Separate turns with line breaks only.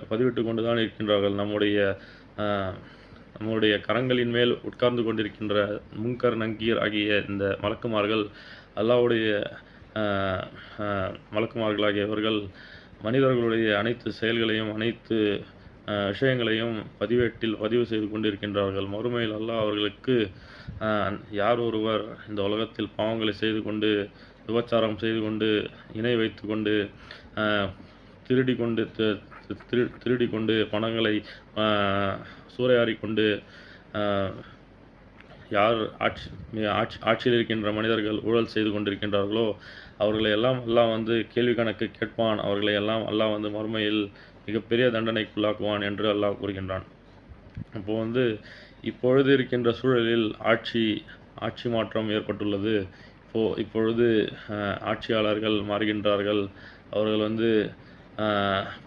பதிவிட்டு கொண்டு தான் இருக்கின்றார்கள். நம்முடைய கரங்களின் மேல் உட்கார்ந்து கொண்டிருக்கின்ற முன்கர் நங்கீர் ஆகிய இந்த மலக்குமார்கள், அல்லாஹ்வுடைய மலக்குமார்களாகிய இவர்கள் மனிதர்களுடைய அனைத்து செயல்களையும், அனைத்து விஷயங்களையும் பதிவு செய்து கொண்டிருக்கின்றார்கள். மறுமையில் அல்லாஹ் அவர்களுக்கு யார் ஒருவர் இந்த உலகத்தில் பாவங்களை செய்து கொண்டு, விபச்சாரம் செய்து கொண்டு, இணை வைத்து கொண்டு, திருடி கொண்டு பணங்களை சூறையாடி கொண்டு, யார் ஆட்சியில் இருக்கின்ற மனிதர்கள் ஊழல் செய்து கொண்டிருக்கின்றார்களோ அவர்களை எல்லாம் அல்லாஹ் கேள்வி கணக்கு கேட்பான். அவர்களை எல்லாம் அல்லாஹ் மறுமையில் மிகப்பெரிய தண்டனைக்குள்ளாக்குவான் என்று அல்லாஹ் கூறுகின்றான். அப்போது இப்பொழுது இருக்கின்ற சூழலில் ஆட்சி மாற்றம் ஏற்பட்டுள்ளது. இப்பொழுது ஆட்சியாளர்கள் மாறுகின்றார்கள். அவர்கள்